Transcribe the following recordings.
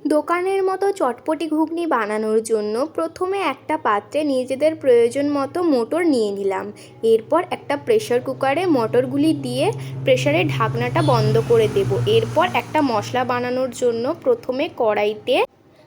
দোকানের মতো চটপটি ঘুগনি বানানোর জন্য প্রথমে একটা পাত্রে নিজেদের প্রয়োজন মতো মটর নিয়ে নিলাম। এরপর একটা প্রেসার কুকারে মটরগুলি দিয়ে প্রেসারের ঢাকনাটা বন্ধ করে দেব। এরপর একটা মশলা বানানোর জন্য প্রথমে কড়াইতে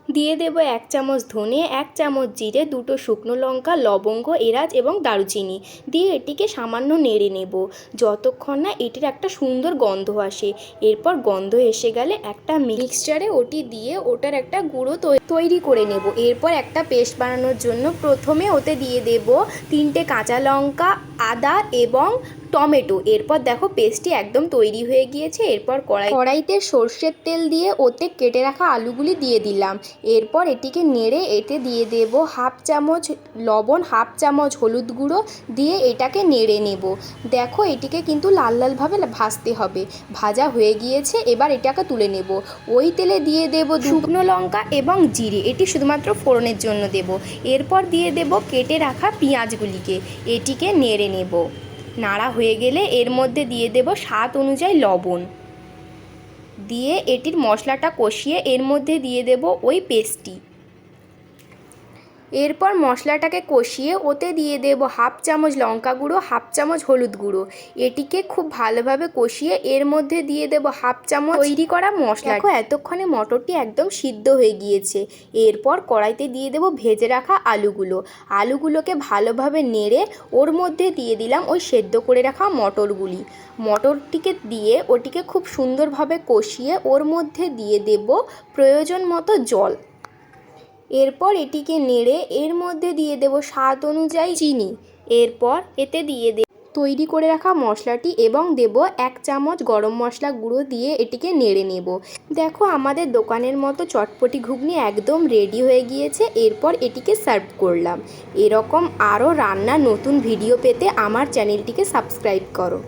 দিয়ে দেব 1 চামচ ধনে, 1 চামচ জিরে, 2টো শুকনো লঙ্কা, লবঙ্গ, এলাচ এবং দারুচিনি দিয়ে এটিকে সামান্য নেড়ে নেব যতক্ষণ না এটির একটা সুন্দর গন্ধ আসে। এরপর গন্ধ এসে গেলে একটা মিক্সচারে ওটি দিয়ে ওটার একটা গুঁড়ো তৈরি করে নেব। এরপর একটা পেস্ট বানানোর জন্য প্রথমে ওতে দিয়ে দেব 3টে কাঁচা লঙ্কা, আদা এবং টমেটো। এরপর দেখো পেস্টটি একদম তৈরি হয়ে গিয়েছে। এরপর কড়াইতে সর্ষের তেল দিয়ে ওতে কেটে রাখা আলুগুলি দিয়ে দিলাম। এরপর এটিকে নেড়ে এতে দিয়ে দেব 1/2 চামচ লবণ, 1/2 চামচ হলুদ গুঁড়ো দিয়ে এটাকে নেড়ে নেব। দেখো এটিকে কিন্তু লাল লালভাবে ভাজতে হবে। ভাজা হয়ে গিয়েছে, এবার এটাকে তুলে নেব। ওই তেলে দিয়ে দেব শুকনো লঙ্কা এবং জিরে, এটি শুধুমাত্র ফোড়নের জন্য দেব। এরপর দিয়ে দেব কেটে রাখা পেঁয়াজগুলিকে, এটিকে নেড়ে নেব। নাড়া হয়ে গেলে এর মধ্যে দিয়ে দেব স্বাদ অনুযায়ী লবণ, দিয়ে এটির মশলাটা কষিয়ে এর মধ্যে দিয়ে দেব ওই পেস্টটি। এরপর মশলাটাকে কষিয়ে ওতে দিয়ে দেব 1/2 চামচ লঙ্কা গুঁড়ো, 1/2 চামচ হলুদ গুঁড়ো। এটিকে খুব ভালোভাবে কষিয়ে এর মধ্যে দিয়ে দেব 1/2 চামচ তৈরি করা মশলা। দেখো এতক্ষণে মটরটি একদম সিদ্ধ হয়ে গিয়েছে। এরপর কড়াইতে দিয়ে দেব ভেজে রাখা আলুগুলোকে ভালোভাবে নেড়ে ওর মধ্যে দিয়ে দিলাম ওই সেদ্ধ করে রাখা মটরটিকে দিয়ে ওটিকে খুব সুন্দরভাবে কষিয়ে ওর মধ্যে দিয়ে দেব প্রয়োজন মতো জল। এরপর এটিকে নেড়ে এর মধ্যে দিয়ে দেব স্বাদ অনুযায়ী চিনি। এরপর এতে দিয়ে দেব তৈরি করে রাখা মশলাটি এবং দেব 1 চামচ গরম মশলা গুঁড়ো দিয়ে এটিকে নেড়ে নেব। দেখো আমাদের দোকানের মতো চটপটি ঘুগনি একদম রেডি হয়ে গিয়েছে। এরপর এটিকে সার্ভ করলাম। এরকম আরও রান্নার নতুন ভিডিও পেতে আমার চ্যানেলটিকে সাবস্ক্রাইব করো।